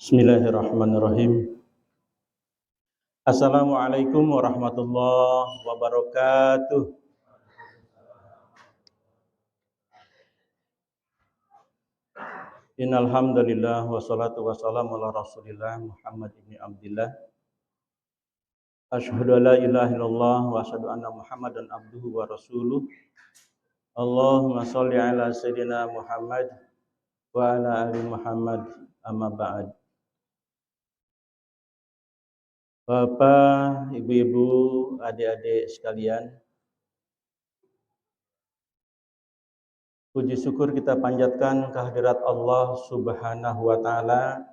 Bismillahirrahmanirrahim. Assalamualaikum warahmatullahi wabarakatuh. Innal hamdalillah wassalatu wassalamu ala Rasulillah Muhammad ibn Abdillah. Asyhadu an la ilaha illallah wa asyhadu anna Muhammadan abduhu wa rasuluh. Allahumma shalli ala sayyidina Muhammad wa ala ali Muhammad amma ba'd. Bapak, ibu-ibu, adik-adik sekalian, puji syukur kita panjatkan kehadirat Allah Subhanahu wa taala.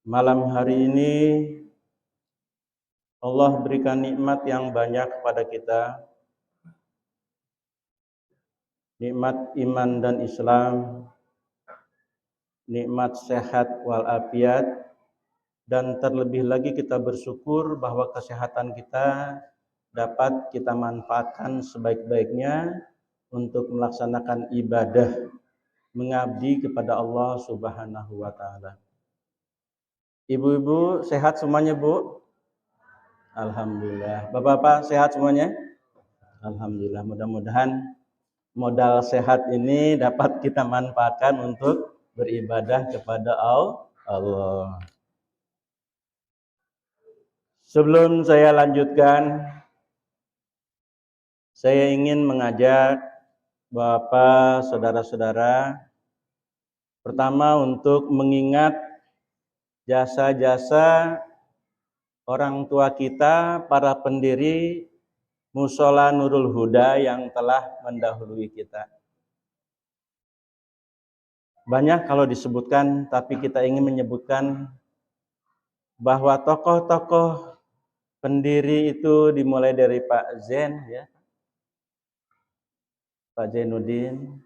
Malam hari ini Allah berikan nikmat yang banyak kepada kita. Nikmat iman dan Islam, nikmat sehat walafiat, dan terlebih lagi kita bersyukur bahwa kesehatan kita dapat kita manfaatkan sebaik-baiknya untuk melaksanakan ibadah mengabdi kepada Allah Subhanahu wa taala. Ibu-ibu sehat semuanya, Bu? Alhamdulillah. Bapak-bapak sehat semuanya? Alhamdulillah. Mudah-mudahan modal sehat ini dapat kita manfaatkan untuk beribadah kepada Allah. Sebelum saya lanjutkan, saya ingin mengajak Bapak, saudara-saudara, pertama untuk mengingat jasa-jasa orang tua kita, para pendiri Mushola Nurul Huda yang telah mendahului kita. Banyak kalau disebutkan, tapi kita ingin menyebutkan bahwa tokoh-tokoh pendiri itu dimulai dari Pak Zain, ya, Pak Zainuddin,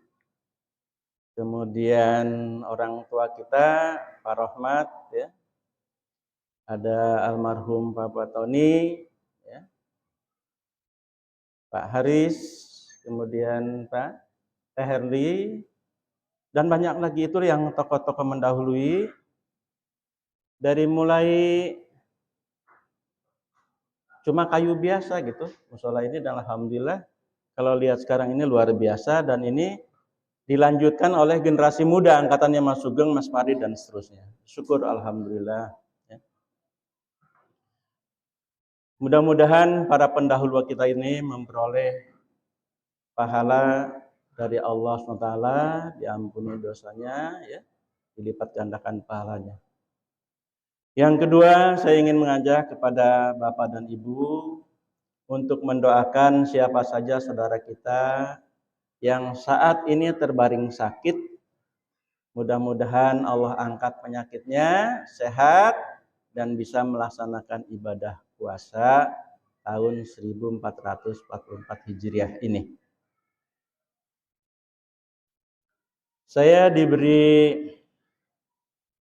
kemudian orang tua kita Pak Rohmat, ya, ada almarhum Pak Tony, ya, Pak Haris, kemudian Pak Herli, dan banyak lagi itu yang tokoh-tokoh mendahului. Dari mulai cuma kayu biasa gitu musola ini, dan alhamdulillah kalau lihat sekarang ini luar biasa, dan ini dilanjutkan oleh generasi muda angkatannya Mas Sugeng, Mas Farid, dan seterusnya. Syukur alhamdulillah, ya. Mudah-mudahan para pendahulu kita ini memperoleh pahala dari Allah SWT, diampuni dosanya, ya, dilipat gandakan pahalanya. Yang kedua, saya ingin mengajak kepada Bapak dan Ibu untuk mendoakan siapa saja saudara kita yang saat ini terbaring sakit. Mudah-mudahan Allah angkat penyakitnya, sehat, dan bisa melaksanakan ibadah puasa tahun 1444 Hijriah ini. Saya diberi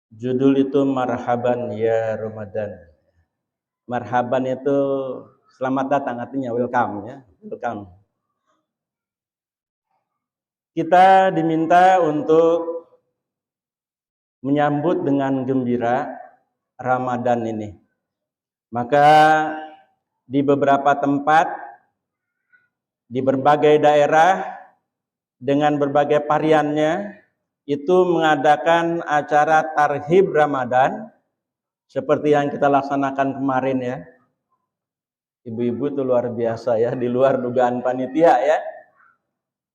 judul itu Marhaban ya Ramadan. Marhaban itu selamat datang, artinya welcome, ya, welcome. Kita diminta untuk menyambut dengan gembira Ramadan ini. Maka di beberapa tempat, di berbagai daerah dengan berbagai variannya, itu mengadakan acara tarhib Ramadan seperti yang kita laksanakan kemarin, ya. Ibu-ibu itu luar biasa, ya, di luar dugaan panitia, ya.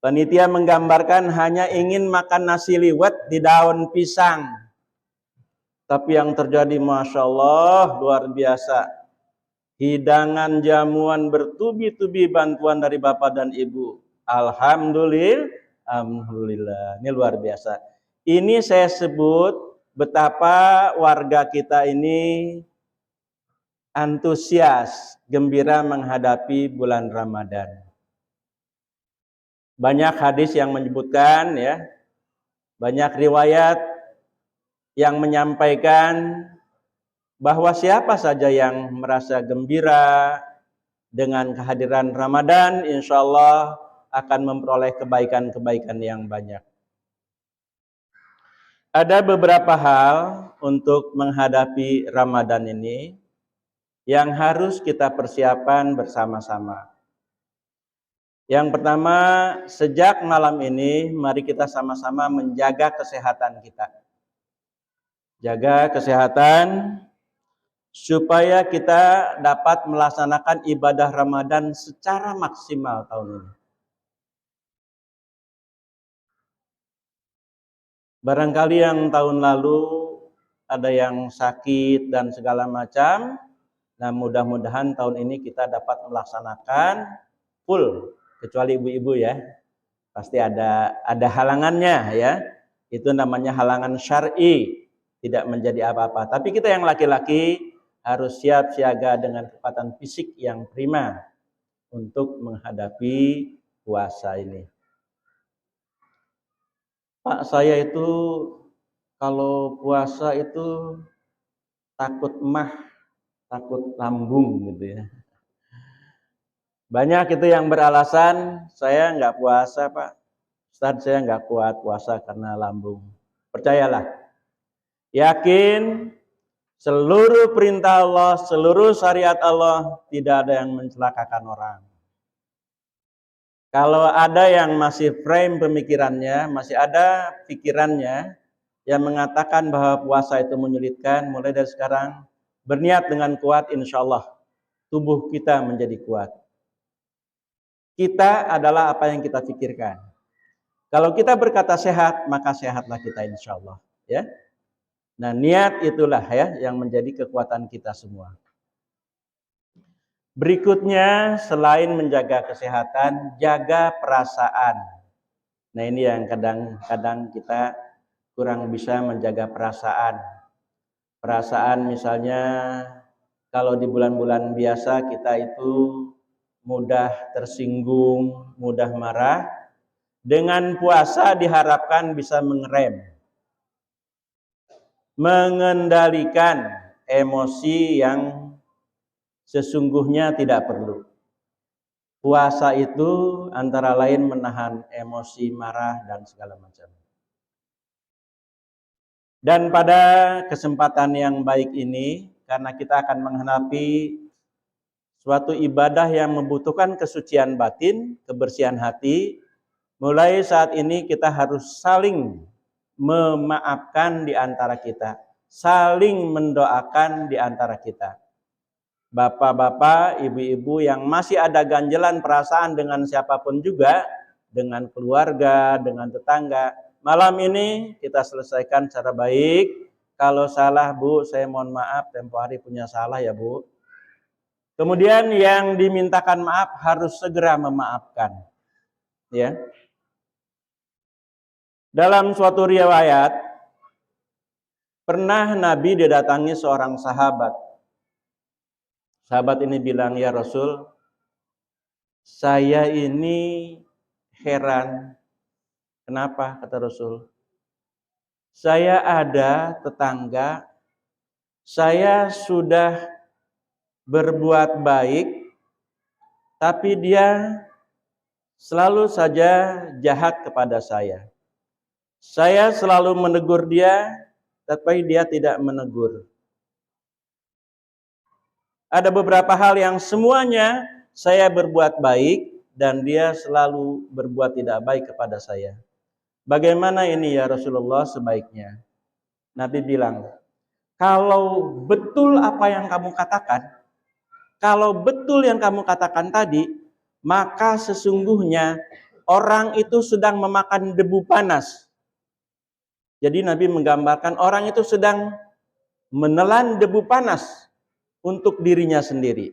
Panitia menggambarkan hanya ingin makan nasi liwet di daun pisang. Tapi yang terjadi Masya Allah luar biasa. Hidangan jamuan bertubi-tubi bantuan dari Bapak dan Ibu. Alhamdulillah. Alhamdulillah. Ini luar biasa. Ini saya sebut betapa warga kita ini antusias, gembira menghadapi bulan Ramadan. Banyak hadis yang menyebutkan, ya, banyak riwayat yang menyampaikan bahwa siapa saja yang merasa gembira dengan kehadiran Ramadan, insya Allah akan memperoleh kebaikan-kebaikan yang banyak. Ada beberapa hal untuk menghadapi Ramadan ini yang harus kita persiapkan bersama-sama. Yang pertama, sejak malam ini mari kita sama-sama menjaga kesehatan kita. Jaga kesehatan supaya kita dapat melaksanakan ibadah Ramadan secara maksimal tahun ini. Barangkali yang tahun lalu ada yang sakit dan segala macam. Nah, mudah-mudahan tahun ini kita dapat melaksanakan full, kecuali ibu-ibu ya. Pasti ada halangannya ya. Itu namanya halangan syar'i, tidak menjadi apa-apa. Tapi kita yang laki-laki harus siap siaga dengan kekuatan fisik yang prima untuk menghadapi puasa ini. Pak, saya itu kalau puasa itu takut takut lambung gitu ya. Banyak itu yang beralasan, saya nggak puasa Pak. Ustaz, saya nggak kuat puasa karena lambung. Percayalah, yakin seluruh perintah Allah, seluruh syariat Allah tidak ada yang mencelakakan orang. Kalau ada yang masih frame pemikirannya, masih ada pikirannya yang mengatakan bahwa puasa itu menyulitkan, mulai dari sekarang berniat dengan kuat, insya Allah tubuh kita menjadi kuat. Kita adalah apa yang kita pikirkan. Kalau kita berkata sehat, maka sehatlah kita insya Allah. Ya. Nah, niat itulah ya yang menjadi kekuatan kita semua. Berikutnya, selain menjaga kesehatan, jaga perasaan. Nah, ini yang kadang-kadang kita kurang bisa menjaga perasaan. Perasaan misalnya kalau di bulan-bulan biasa kita itu mudah tersinggung, mudah marah. Dengan puasa diharapkan bisa mengerem, mengendalikan emosi yang sesungguhnya tidak perlu. Puasa itu antara lain menahan emosi, marah, dan segala macam. Dan pada kesempatan yang baik ini, karena kita akan menghadapi suatu ibadah yang membutuhkan kesucian batin, kebersihan hati, mulai saat ini kita harus saling memaafkan di antara kita, saling mendoakan di antara kita. Bapak-bapak, ibu-ibu yang masih ada ganjelan perasaan dengan siapapun juga, dengan keluarga, dengan tetangga, malam ini kita selesaikan secara baik. Kalau salah Bu, saya mohon maaf, tempo hari punya salah ya Bu. Kemudian yang dimintakan maaf harus segera memaafkan. Ya. Dalam suatu riwayat, pernah Nabi didatangi seorang sahabat. Sahabat ini bilang, ya Rasul, saya ini heran. Kenapa? Kata Rasul. Saya ada tetangga, saya sudah berbuat baik, tapi dia selalu saja jahat kepada saya. Saya selalu menegur dia, tapi dia tidak menegur. Ada beberapa hal yang semuanya saya berbuat baik dan dia selalu berbuat tidak baik kepada saya. Bagaimana ini ya Rasulullah sebaiknya? Nabi bilang, kalau betul apa yang kamu katakan, kalau betul yang kamu katakan tadi, maka sesungguhnya orang itu sedang memakan debu panas. Jadi Nabi menggambarkan orang itu sedang menelan debu panas untuk dirinya sendiri.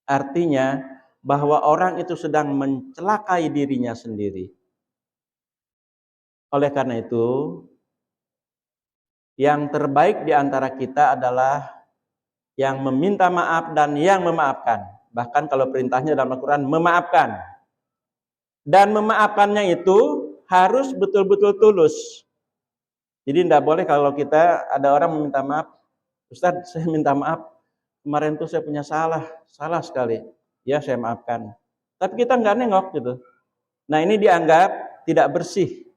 Artinya bahwa orang itu sedang mencelakai dirinya sendiri. Oleh karena itu, yang terbaik di antara kita adalah yang meminta maaf dan yang memaafkan. Bahkan kalau perintahnya dalam Al-Quran, memaafkan. Dan memaafkannya itu harus betul-betul tulus. Jadi tidak boleh kalau kita ada orang meminta maaf, Ustaz saya minta maaf, kemarin tuh saya punya salah sekali. Ya saya maafkan. Tapi kita nggak nengok gitu. Nah ini dianggap tidak bersih.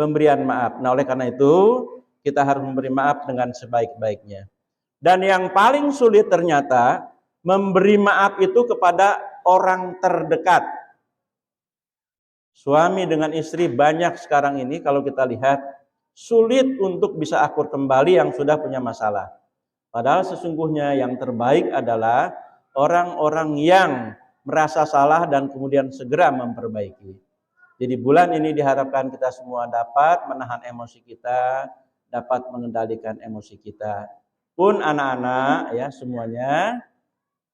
pemberian maaf. Nah, oleh karena itu kita harus memberi maaf dengan sebaik-baiknya. Dan yang paling sulit ternyata memberi maaf itu kepada orang terdekat. Suami dengan istri banyak sekarang ini kalau kita lihat sulit untuk bisa akur kembali yang sudah punya masalah. Padahal sesungguhnya yang terbaik adalah orang-orang yang merasa salah dan kemudian segera memperbaiki. Jadi bulan ini diharapkan kita semua dapat menahan emosi kita, dapat mengendalikan emosi kita. Pun anak-anak ya semuanya,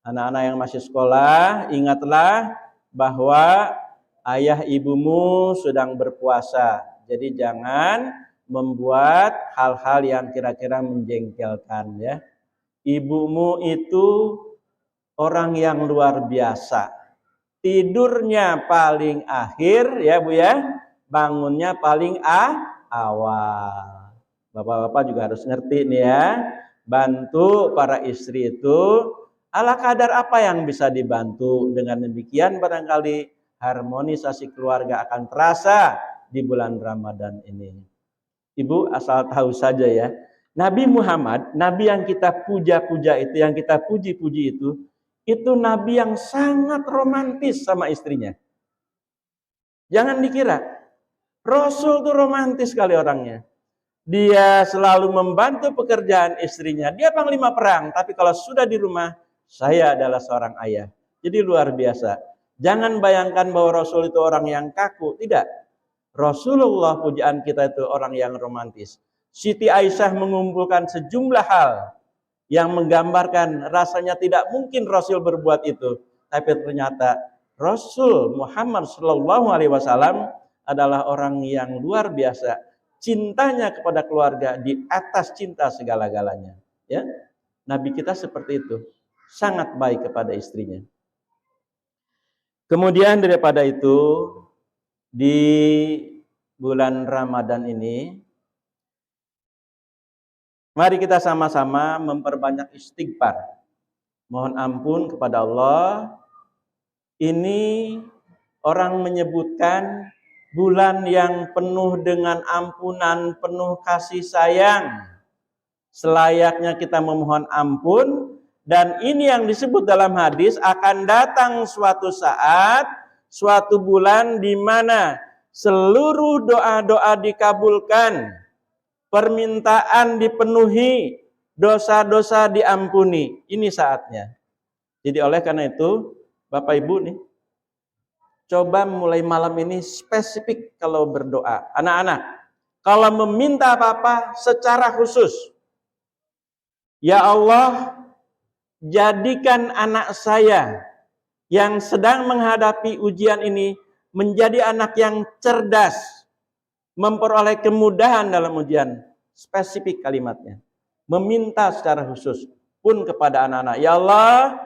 anak-anak yang masih sekolah, ingatlah bahwa ayah ibumu sedang berpuasa. Jadi jangan membuat hal-hal yang kira-kira menjengkelkan ya. Ibumu itu orang yang luar biasa. Tidurnya paling akhir ya Bu ya, bangunnya paling awal. Bapak-bapak juga harus ngerti nih ya, bantu para istri itu ala kadar apa yang bisa dibantu. Dengan demikian barangkali harmonisasi keluarga akan terasa di bulan Ramadan ini. Ibu asal tahu saja ya, Nabi Muhammad, Nabi yang kita puja-puja itu, yang kita puji-puji itu Nabi yang sangat romantis sama istrinya. Jangan dikira, Rasul itu romantis sekali orangnya. Dia selalu membantu pekerjaan istrinya. Dia panglima perang, tapi kalau sudah di rumah, saya adalah seorang ayah. Jadi luar biasa. Jangan bayangkan bahwa Rasul itu orang yang kaku. Tidak. Rasulullah pujaan kita itu orang yang romantis. Siti Aisyah mengumpulkan sejumlah hal yang menggambarkan rasanya tidak mungkin Rasul berbuat itu, tapi ternyata Rasul Muhammad SAW adalah orang yang luar biasa, cintanya kepada keluarga di atas cinta segala-galanya. Ya, Nabi kita seperti itu, sangat baik kepada istrinya. Kemudian daripada itu di bulan Ramadan ini, mari kita sama-sama memperbanyak istighfar. Mohon ampun kepada Allah. Ini orang menyebutkan bulan yang penuh dengan ampunan, penuh kasih sayang. Selayaknya kita memohon ampun. Dan ini yang disebut dalam hadis, akan datang suatu saat, suatu bulan di mana seluruh doa-doa dikabulkan, permintaan dipenuhi, dosa-dosa diampuni. Ini saatnya. Jadi oleh karena itu, Bapak Ibu nih, coba mulai malam ini spesifik kalau berdoa. Anak-anak, kalau meminta apa-apa secara khusus, ya Allah, jadikan anak saya yang sedang menghadapi ujian ini menjadi anak yang cerdas, memperoleh kemudahan dalam ujian. Spesifik kalimatnya. Meminta secara khusus pun kepada anak-anak. Ya Allah,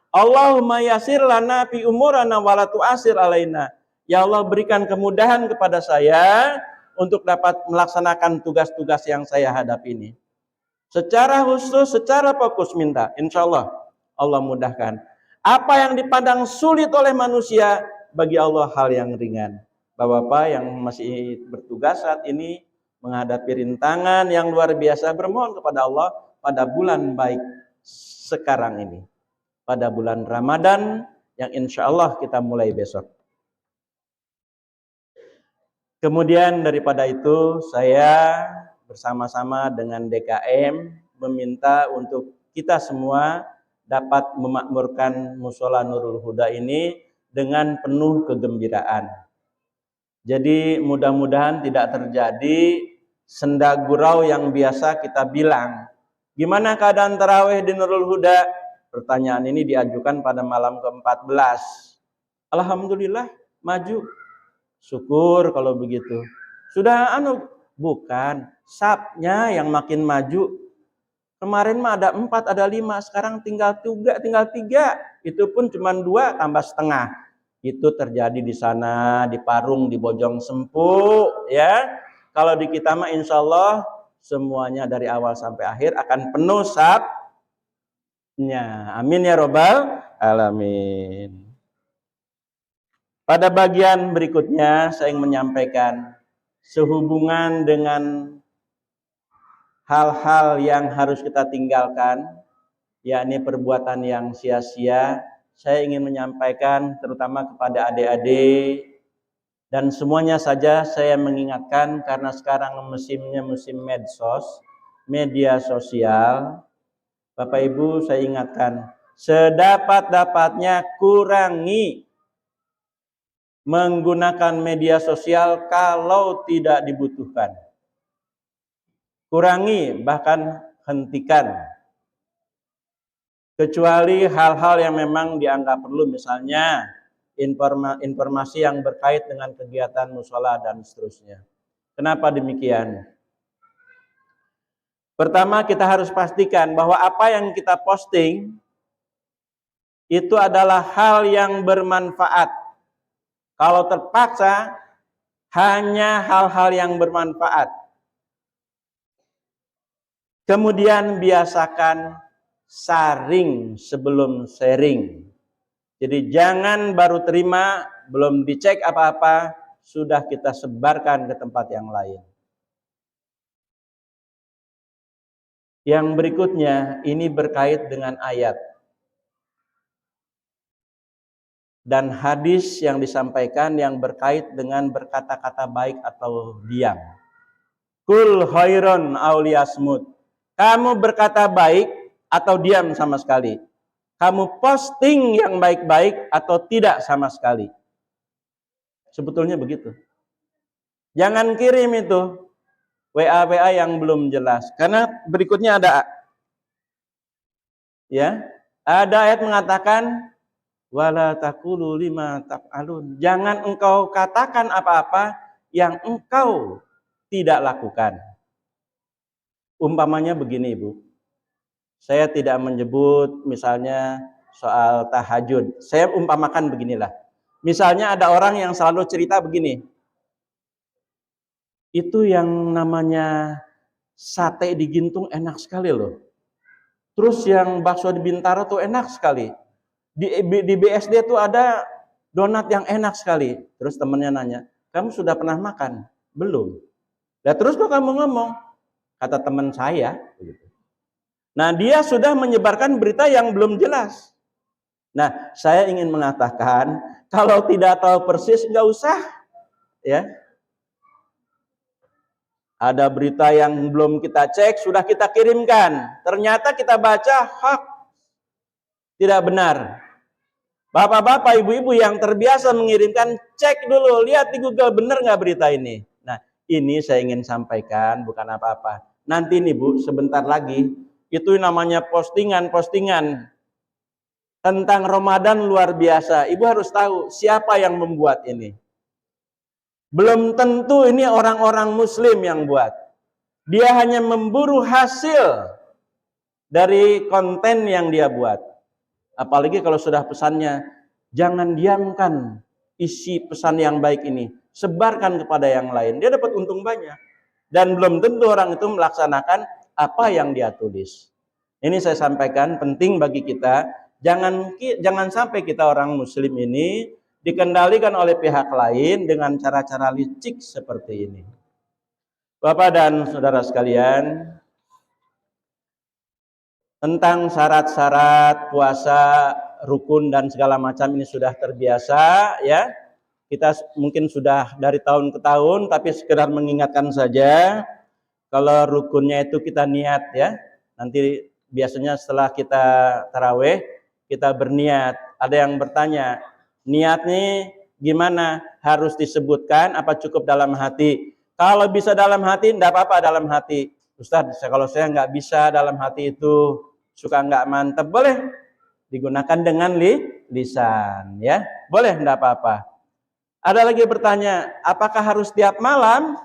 Allahumma yasir lana fi umurana wa la tu'asir alaina. Ya Allah, berikan kemudahan kepada saya untuk dapat melaksanakan tugas-tugas yang saya hadapi ini. Secara khusus, secara fokus minta. Insya Allah, Allah mudahkan. Apa yang dipandang sulit oleh manusia, bagi Allah hal yang ringan. Bapak-bapak yang masih bertugas saat ini, menghadapi rintangan yang luar biasa, bermohon kepada Allah pada bulan baik sekarang ini. Pada bulan Ramadan yang insya Allah kita mulai besok. Kemudian daripada itu saya bersama-sama dengan DKM meminta untuk kita semua dapat memakmurkan Mushola Nurul Huda ini dengan penuh kegembiraan. Jadi mudah-mudahan tidak terjadi senda gurau yang biasa kita bilang. Gimana keadaan tarawih di Nurul Huda? Pertanyaan ini diajukan pada malam ke-14. Alhamdulillah maju. Syukur kalau begitu. Sudah bukan, sabnya yang makin maju. Kemarin mah ada 4, ada 5, sekarang tinggal 3. Itu pun cuma 2 tambah setengah. Itu terjadi di sana, di Parung, di Bojong Sempu, ya. Kalau di kita mah insya Allah semuanya dari awal sampai akhir akan penuh sabnya. Amin ya robbal alamin. Pada bagian berikutnya saya ingin menyampaikan sehubungan dengan hal-hal yang harus kita tinggalkan, yakni perbuatan yang sia-sia, saya ingin menyampaikan terutama kepada adik-adik dan semuanya saja saya mengingatkan, karena sekarang musimnya musim medsos, media sosial. Bapak Ibu, saya ingatkan, sedapat-dapatnya kurangi menggunakan media sosial kalau tidak dibutuhkan. Kurangi, bahkan hentikan. Kecuali hal-hal yang memang dianggap perlu, misalnya informasi yang berkait dengan kegiatan mushola dan seterusnya. Kenapa demikian? Pertama, kita harus pastikan bahwa apa yang kita posting itu adalah hal yang bermanfaat. Kalau terpaksa, hanya hal-hal yang bermanfaat. Kemudian biasakan saring sebelum sharing. Jadi jangan baru terima, belum dicek apa-apa, sudah kita sebarkan ke tempat yang lain. Yang berikutnya, ini berkait dengan ayat dan hadis yang disampaikan yang berkait dengan berkata-kata baik atau diam. Kul khairon auliyasmut. Kamu berkata baik atau diam sama sekali. Kamu posting yang baik-baik atau tidak sama sekali. Sebetulnya begitu. Jangan kirim itu WA yang belum jelas. Karena berikutnya ada ayat mengatakan wala taqulu lima taf'alun. Jangan engkau katakan apa-apa yang engkau tidak lakukan. Umpamanya begini, Ibu. Saya tidak menyebut misalnya soal tahajud. Saya umpamakan beginilah. Misalnya ada orang yang selalu cerita begini. Itu yang namanya sate di Gintung enak sekali loh. Terus yang bakso di Bintaro tuh enak sekali. Di BSD tuh ada donat yang enak sekali. Terus temennya nanya, kamu sudah pernah makan? Belum. Nah terus kok kamu ngomong? Kata teman saya. Nah dia sudah menyebarkan berita yang belum jelas. Nah saya ingin mengatakan, kalau tidak tahu persis nggak usah. Ya. Ada berita yang belum kita cek, sudah kita kirimkan. Ternyata kita baca hak. Tidak benar. Bapak-bapak, ibu-ibu yang terbiasa mengirimkan, cek dulu, lihat di Google, benar nggak berita ini. Nah, ini saya ingin sampaikan, bukan apa-apa. Nanti nih Bu, sebentar lagi, itu namanya postingan-postingan tentang Ramadan luar biasa. Ibu harus tahu siapa yang membuat ini. Belum tentu ini orang-orang muslim yang buat. Dia hanya memburu hasil dari konten yang dia buat. Apalagi kalau sudah pesannya, jangan diamkan isi pesan yang baik ini, sebarkan kepada yang lain. Dia dapat untung banyak. Dan belum tentu orang itu melaksanakan apa yang dia tulis. Ini saya sampaikan, penting bagi kita. Jangan sampai kita orang muslim ini dikendalikan oleh pihak lain dengan cara-cara licik seperti ini. Bapak dan saudara sekalian, tentang syarat-syarat puasa, rukun dan segala macam ini sudah terbiasa ya. Kita mungkin sudah dari tahun ke tahun, tapi sekedar mengingatkan saja. Kalau rukunnya itu kita niat ya. Nanti biasanya setelah kita tarawih, kita berniat. Ada yang bertanya, niat nih gimana? Harus disebutkan apa cukup dalam hati? Kalau bisa dalam hati, enggak apa-apa dalam hati. Ustaz, kalau saya nggak bisa dalam hati itu, suka nggak mantep, boleh digunakan dengan lisan ya, boleh, enggak apa-apa. Ada lagi bertanya, apakah harus tiap malam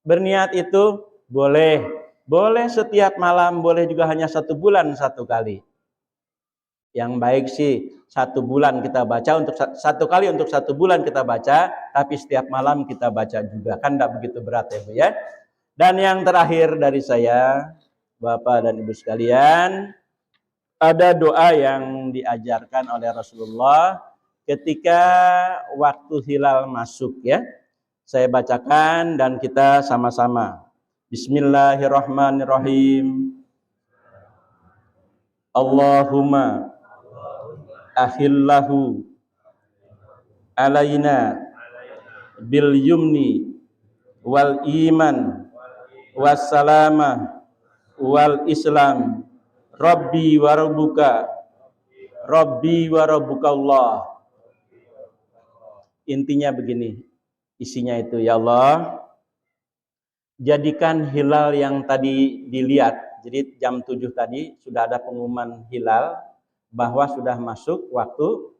berniat itu? Boleh setiap malam, boleh juga hanya 1 bulan 1 kali. Yang baik sih 1 bulan kita baca, untuk 1 kali untuk 1 bulan kita baca, tapi setiap malam kita baca juga, kan enggak begitu berat ya Bu ya. Dan yang terakhir dari saya, Bapak dan Ibu sekalian, ada doa yang diajarkan oleh Rasulullah ketika waktu hilal masuk ya. Saya bacakan dan kita sama-sama. Bismillahirrahmanirrahim. Allahumma ahillahu alaina bil yumni wal iman wassalamah wal islam Rabbi wa rabbuka Allah. Intinya begini, isinya itu, ya Allah, jadikan hilal yang tadi dilihat, jadi jam 7 tadi sudah ada pengumuman hilal bahwa sudah masuk waktu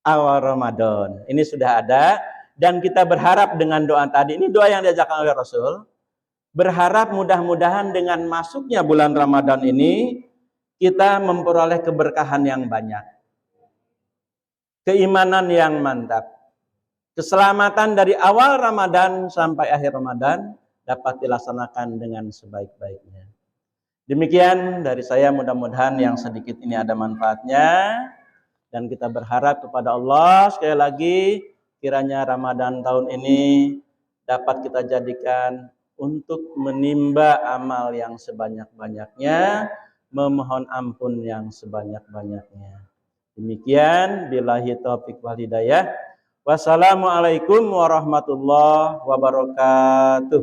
awal Ramadan. Ini sudah ada, dan kita berharap dengan doa tadi, ini doa yang diajarkan oleh Rasul, berharap mudah-mudahan dengan masuknya bulan Ramadan ini kita memperoleh keberkahan yang banyak, keimanan yang mantap, keselamatan dari awal Ramadan sampai akhir Ramadan dapat dilaksanakan dengan sebaik-baiknya. Demikian dari saya, mudah-mudahan yang sedikit ini ada manfaatnya, dan kita berharap kepada Allah sekali lagi kiranya Ramadan tahun ini dapat kita jadikan untuk menimba amal yang sebanyak-banyaknya, memohon ampun yang sebanyak-banyaknya. Demikian, billahi taufiq wal hidayah. Wassalamualaikum warahmatullahi wabarakatuh.